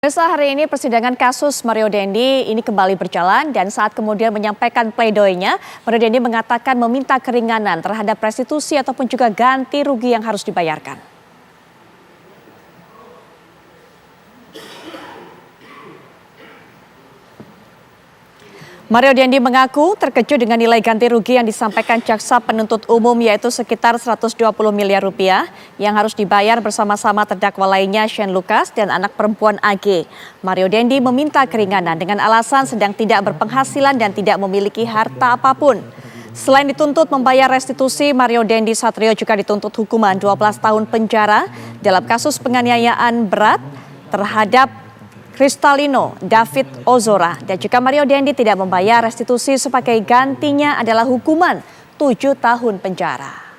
Pemirsa, hari ini persidangan kasus Mario Dendi ini kembali berjalan dan saat kemudian menyampaikan pledoinya, Mario Dendi mengatakan meminta keringanan terhadap restitusi ataupun juga ganti rugi yang harus dibayarkan. Mario Dendi mengaku terkejut dengan nilai ganti rugi yang disampaikan jaksa penuntut umum yaitu sekitar 120 miliar rupiah yang harus dibayar bersama-sama terdakwa lainnya Shane Lucas dan anak perempuan AG. Mario Dendi meminta keringanan dengan alasan sedang tidak berpenghasilan dan tidak memiliki harta apapun. Selain dituntut membayar restitusi, Mario Dendi Satrio juga dituntut hukuman 12 tahun penjara dalam kasus penganiayaan berat terhadap Kristalino David Ozora dan juga Mario Dendi tidak membayar restitusi sebagai gantinya adalah hukuman 7 tahun penjara.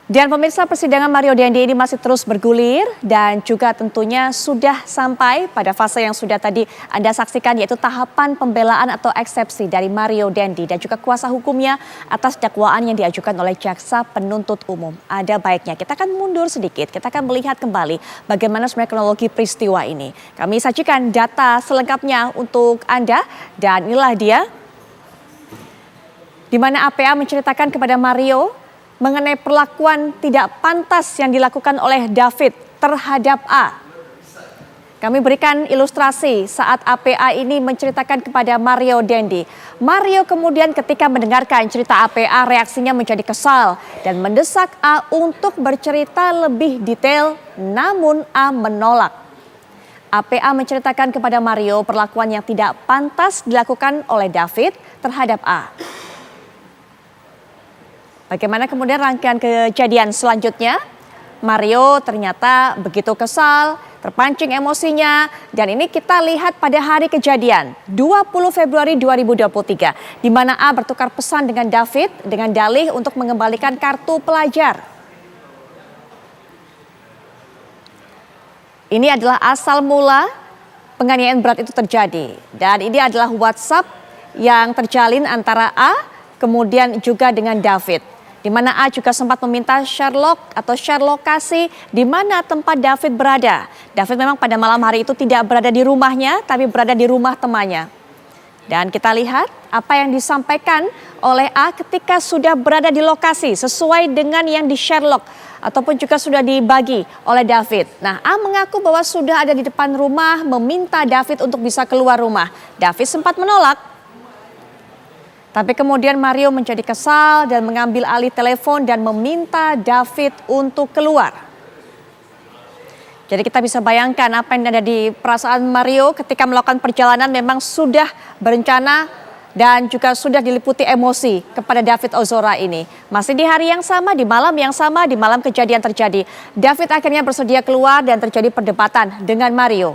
Dan pemirsa, persidangan Mario Dendi ini masih terus bergulir dan juga tentunya sudah sampai pada fase yang sudah tadi Anda saksikan yaitu tahapan pembelaan atau eksepsi dari Mario Dendi dan juga kuasa hukumnya atas dakwaan yang diajukan oleh jaksa penuntut umum. Ada baiknya kita akan mundur sedikit, kita akan melihat kembali bagaimana sebenarnya kronologi peristiwa ini. Kami sajikan data selengkapnya untuk Anda dan inilah dia di mana APA menceritakan kepada Mario mengenai perlakuan tidak pantas yang dilakukan oleh David terhadap A. Kami berikan ilustrasi saat APA ini menceritakan kepada Mario Dendi. Mario kemudian ketika mendengarkan cerita APA reaksinya menjadi kesal dan mendesak A untuk bercerita lebih detail, namun A menolak. APA menceritakan kepada Mario perlakuan yang tidak pantas dilakukan oleh David terhadap A. Bagaimana kemudian rangkaian kejadian selanjutnya? Mario ternyata begitu kesal, terpancing emosinya, dan ini kita lihat pada hari kejadian 20 Februari 2023 di mana A bertukar pesan dengan David dengan dalih untuk mengembalikan kartu pelajar. Ini adalah asal mula penganiayaan berat itu terjadi dan ini adalah WhatsApp yang terjalin antara A kemudian juga dengan David. Di mana A juga sempat meminta share lokasi di mana tempat David berada. David memang pada malam hari itu tidak berada di rumahnya, tapi berada di rumah temannya. Dan kita lihat apa yang disampaikan oleh A ketika sudah berada di lokasi sesuai dengan yang di Sherlock ataupun juga sudah dibagi oleh David. Nah, A mengaku bahwa sudah ada di depan rumah meminta David untuk bisa keluar rumah. David sempat menolak. Tapi kemudian Mario menjadi kesal dan mengambil alih telepon dan meminta David untuk keluar. Jadi kita bisa bayangkan apa yang ada di perasaan Mario ketika melakukan perjalanan memang sudah berencana dan juga sudah diliputi emosi kepada David Ozora ini. Masih di hari yang sama, di malam yang sama, di malam kejadian terjadi. David akhirnya bersedia keluar dan terjadi perdebatan dengan Mario.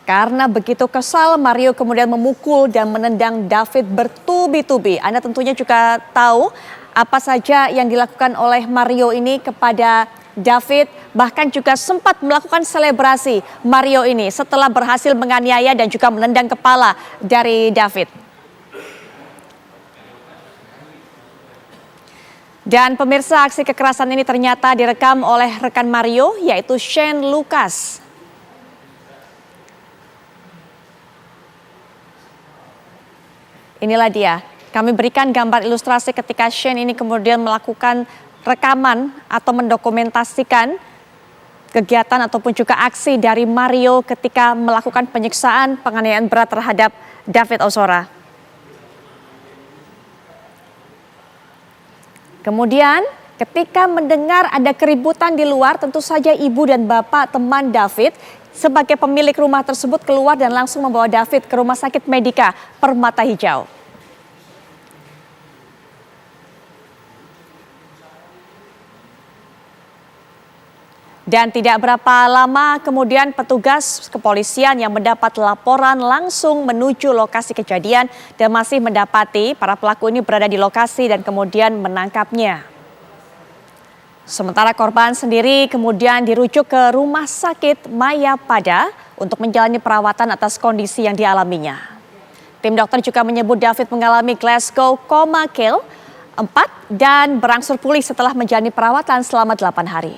Karena begitu kesal, Mario kemudian memukul dan menendang David bertubi-tubi. Anda tentunya juga tahu apa saja yang dilakukan oleh Mario ini kepada David. Bahkan juga sempat melakukan selebrasi Mario ini setelah berhasil menganiaya dan juga menendang kepala dari David. Dan pemirsa, aksi kekerasan ini ternyata direkam oleh rekan Mario yaitu Shane Lucas. Inilah dia, kami berikan gambar ilustrasi ketika Shane ini kemudian melakukan rekaman atau mendokumentasikan kegiatan ataupun juga aksi dari Mario ketika melakukan penyiksaan penganiayaan berat terhadap David Ozora. Kemudian ketika mendengar ada keributan di luar, tentu saja ibu dan bapak teman David sebagai pemilik rumah tersebut keluar dan langsung membawa David ke Rumah Sakit Medika Permata Hijau. Dan tidak berapa lama kemudian petugas kepolisian yang mendapat laporan langsung menuju lokasi kejadian dan masih mendapati para pelaku ini berada di lokasi dan kemudian menangkapnya. Sementara korban sendiri kemudian dirujuk ke Rumah Sakit Mayapada untuk menjalani perawatan atas kondisi yang dialaminya. Tim dokter juga menyebut David mengalami Glasgow Coma Kill 4 dan berangsur pulih setelah menjalani perawatan selama 8 hari.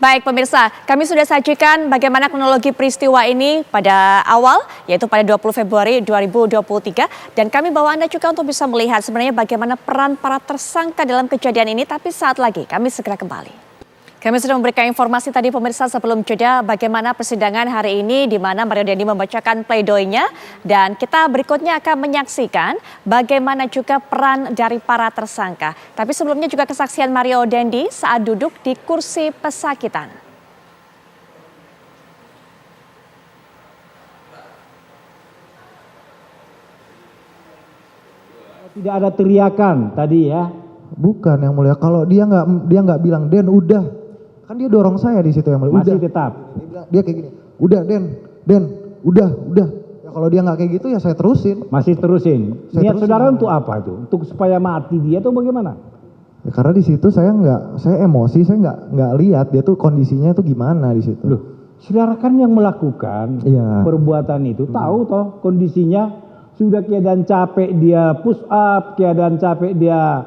Baik pemirsa, kami sudah sajikan bagaimana kronologi peristiwa ini pada awal, yaitu pada 20 Februari 2023. Dan kami bawa Anda juga untuk bisa melihat sebenarnya bagaimana peran para tersangka dalam kejadian ini. Tapi saat lagi kami segera kembali. Kami sudah memberikan informasi tadi pemirsa sebelum jeda bagaimana persidangan hari ini di mana Mario Dendi membacakan pleidoinya dan kita berikutnya akan menyaksikan bagaimana juga peran dari para tersangka. Tapi sebelumnya juga kesaksian Mario Dendi saat duduk di kursi pesakitan. Tidak ada teriakan tadi ya. Bukan yang mulia, kalau dia nggak bilang Den udah, kan dia dorong saya di situ yang mulia. Masih udah. tetap. Dia kayak gini, udah Den, udah. Ya kalau dia nggak kayak gitu ya saya terusin. Masih terusin. Saya Niat terusin. saudara untuk apa itu? Untuk supaya mati dia atau bagaimana? Ya, karena di situ saya emosi, saya nggak lihat dia tuh kondisinya tuh gimana di situ. Loh, saudara kan yang melakukan Iya. perbuatan itu tahu toh kondisinya sudah keadaan capek dia push up, keadaan capek dia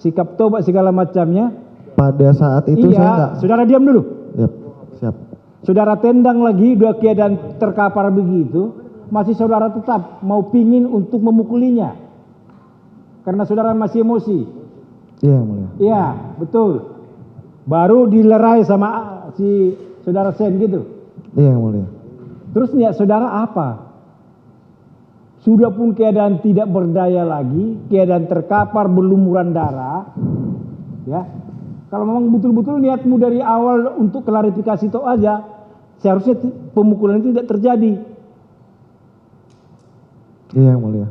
sikap tobat segala macamnya. Pada saat itu saya nggak. Saudara diam dulu. Yap, siap. Saudara tendang lagi, udah keadaan terkapar begitu, masih saudara tetap mau pingin untuk memukulinya. Karena saudara masih emosi. Iya yang mulia. Iya, betul. Baru dilerai sama si saudara Sen gitu. Iya yang mulia. Terus niat saudara apa? Sudah pun keadaan tidak berdaya lagi, keadaan terkapar berlumuran darah. Ya. Kalau memang betul-betul niatmu dari awal untuk klarifikasi itu aja, seharusnya pemukulan itu tidak terjadi. Iya yang mulia.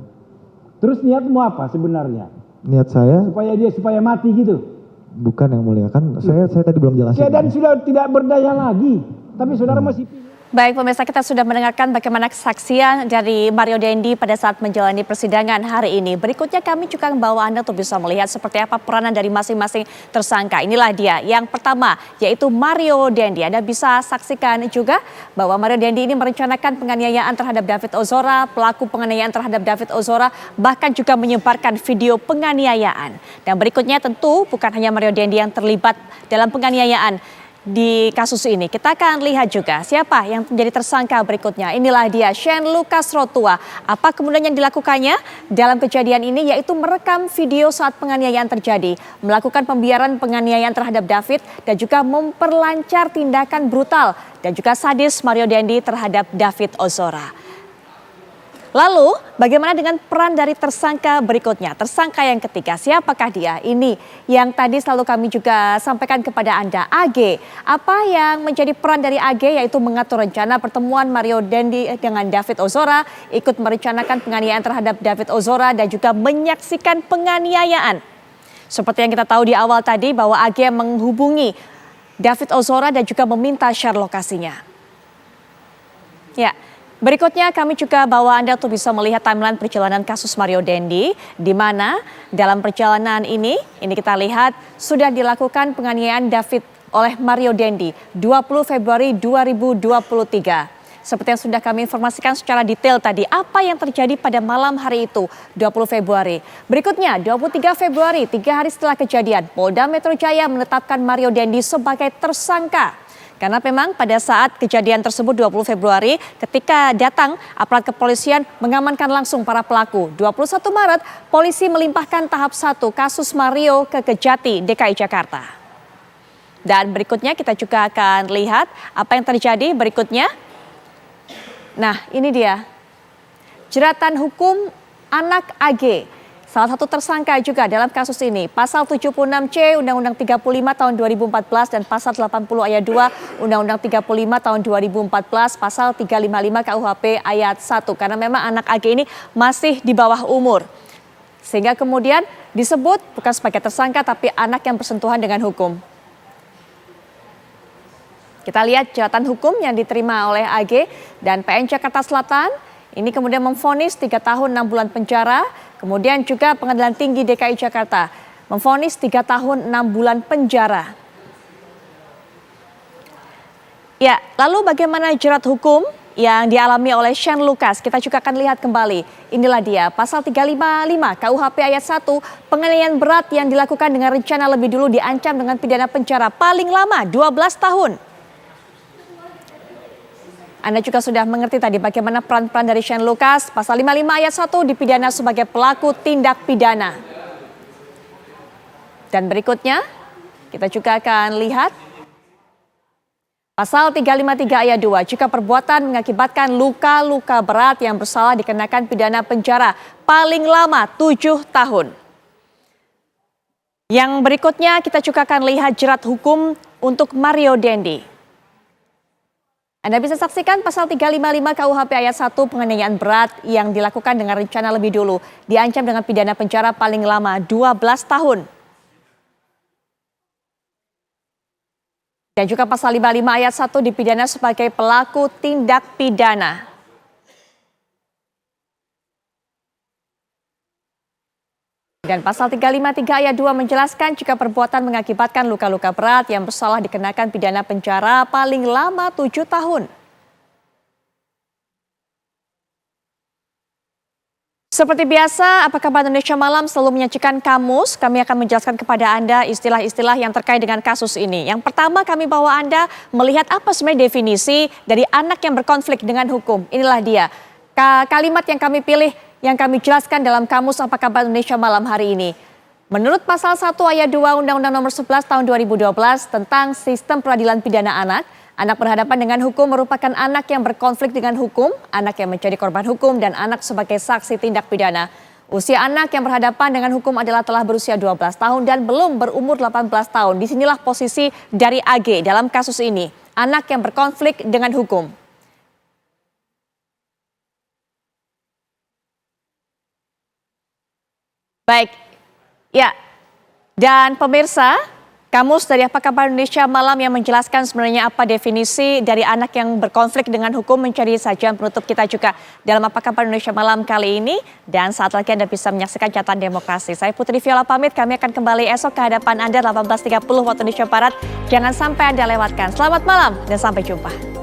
Terus niatmu apa sebenarnya? Niat saya Supaya mati gitu. bukan yang mulia, kan saya tadi belum jelasin. Keadaan sudah tidak berdaya lagi, tapi saudara masih. Baik pemirsa, kita sudah mendengarkan bagaimana kesaksian dari Mario Dendi pada saat menjalani persidangan hari ini. Berikutnya kami juga membawa Anda untuk bisa melihat seperti apa peranan dari masing-masing tersangka. Inilah dia. Yang pertama yaitu Mario Dendi. Anda bisa saksikan juga bahwa Mario Dendi ini merencanakan penganiayaan terhadap David Ozora, pelaku penganiayaan terhadap David Ozora, bahkan juga menyebarkan video penganiayaan. Dan berikutnya tentu bukan hanya Mario Dendi yang terlibat dalam penganiayaan di kasus ini. Kita akan lihat juga siapa yang menjadi tersangka berikutnya. Inilah dia, Shane Lucas Rotua. Apa kemudian yang dilakukannya dalam kejadian ini, yaitu merekam video saat penganiayaan terjadi, melakukan pembiaran penganiayaan terhadap David, dan juga memperlancar tindakan brutal dan juga sadis Mario Dendi terhadap David Ozora. Lalu bagaimana dengan peran dari tersangka berikutnya? Tersangka yang ketiga, siapakah dia? Ini yang tadi selalu kami juga sampaikan kepada Anda, AG. Apa yang menjadi peran dari AG, yaitu mengatur rencana pertemuan Mario Dendi dengan David Ozora, ikut merencanakan penganiayaan terhadap David Ozora dan juga menyaksikan penganiayaan. Seperti yang kita tahu di awal tadi bahwa AG menghubungi David Ozora dan juga meminta share lokasinya. Ya. Berikutnya kami juga bawa Anda untuk bisa melihat timeline perjalanan kasus Mario Dendi, di mana dalam perjalanan ini kita lihat sudah dilakukan penganiayaan David oleh Mario Dendi 20 Februari 2023. Seperti yang sudah kami informasikan secara detail tadi, apa yang terjadi pada malam hari itu 20 Februari. Berikutnya 23 Februari, 3 hari setelah kejadian, Polda Metro Jaya menetapkan Mario Dendi sebagai tersangka. Karena memang pada saat kejadian tersebut 20 Februari ketika datang aparat kepolisian mengamankan langsung para pelaku. 21 Maret polisi melimpahkan tahap 1 kasus Mario ke Kejati DKI Jakarta. Dan berikutnya kita juga akan lihat apa yang terjadi berikutnya. Nah ini dia jeratan hukum anak AG. Salah satu tersangka juga dalam kasus ini, pasal 76C Undang-Undang 35 tahun 2014 dan pasal 80 ayat 2 Undang-Undang 35 tahun 2014, pasal 355 KUHP ayat 1. Karena memang anak AG ini masih di bawah umur. Sehingga kemudian disebut bukan sebagai tersangka tapi anak yang bersentuhan dengan hukum. Kita lihat jeratan hukum yang diterima oleh AG dan PN Jakarta Selatan. Ini kemudian memvonis 3 tahun 6 bulan penjara. Kemudian juga Pengadilan Tinggi DKI Jakarta memvonis 3 tahun 6 bulan penjara. Ya, lalu bagaimana jerat hukum yang dialami oleh Shane Lucas? Kita juga akan lihat kembali. Inilah dia, pasal 355 KUHP ayat 1, penganiayaan berat yang dilakukan dengan rencana lebih dulu diancam dengan pidana penjara paling lama 12 tahun. Anda juga sudah mengerti tadi bagaimana peran-peran dari Shane Lucas. Pasal 55 ayat 1 dipidana sebagai pelaku tindak pidana. Dan berikutnya, kita juga akan lihat Pasal 353 ayat 2, jika perbuatan mengakibatkan luka-luka berat yang bersalah dikenakan pidana penjara paling lama 7 tahun. Yang berikutnya kita juga akan lihat jerat hukum untuk Mario Dendi. Anda bisa saksikan pasal 355 KUHP ayat 1, penganiayaan berat yang dilakukan dengan rencana lebih dulu diancam dengan pidana penjara paling lama 12 tahun. Dan juga pasal 55 ayat 1 dipidana sebagai pelaku tindak pidana. Dan pasal 353 ayat 2 menjelaskan jika perbuatan mengakibatkan luka-luka berat yang bersalah dikenakan pidana penjara paling lama 7 tahun. Seperti biasa, apa kabar Indonesia Malam selalu menyajikan kamus. Kami akan menjelaskan kepada Anda istilah-istilah yang terkait dengan kasus ini. Yang pertama, kami bawa Anda melihat apa sebenarnya definisi dari anak yang berkonflik dengan hukum. Inilah dia, kalimat yang kami pilih, yang kami jelaskan dalam kamus Apa Kabar Indonesia Malam hari ini. Menurut pasal 1 ayat 2 Undang-Undang Nomor 11 Tahun 2012 tentang Sistem Peradilan Pidana Anak, anak berhadapan dengan hukum merupakan anak yang berkonflik dengan hukum, anak yang menjadi korban hukum, dan anak sebagai saksi tindak pidana. Usia anak yang berhadapan dengan hukum adalah telah berusia 12 tahun dan belum berumur 18 tahun. Disinilah posisi dari AG dalam kasus ini, anak yang berkonflik dengan hukum. Baik, ya, dan pemirsa, kamus dari Apa Kabar Indonesia Malam yang menjelaskan sebenarnya apa definisi dari anak yang berkonflik dengan hukum menjadi sajian penutup kita juga dalam Apa Kabar Indonesia Malam kali ini. Dan saat lagi Anda bisa menyaksikan Catatan Demokrasi. Saya Putri Viola pamit, kami akan kembali esok ke hadapan Anda 18.30 waktu Indonesia Barat. Jangan sampai Anda lewatkan. Selamat malam dan sampai jumpa.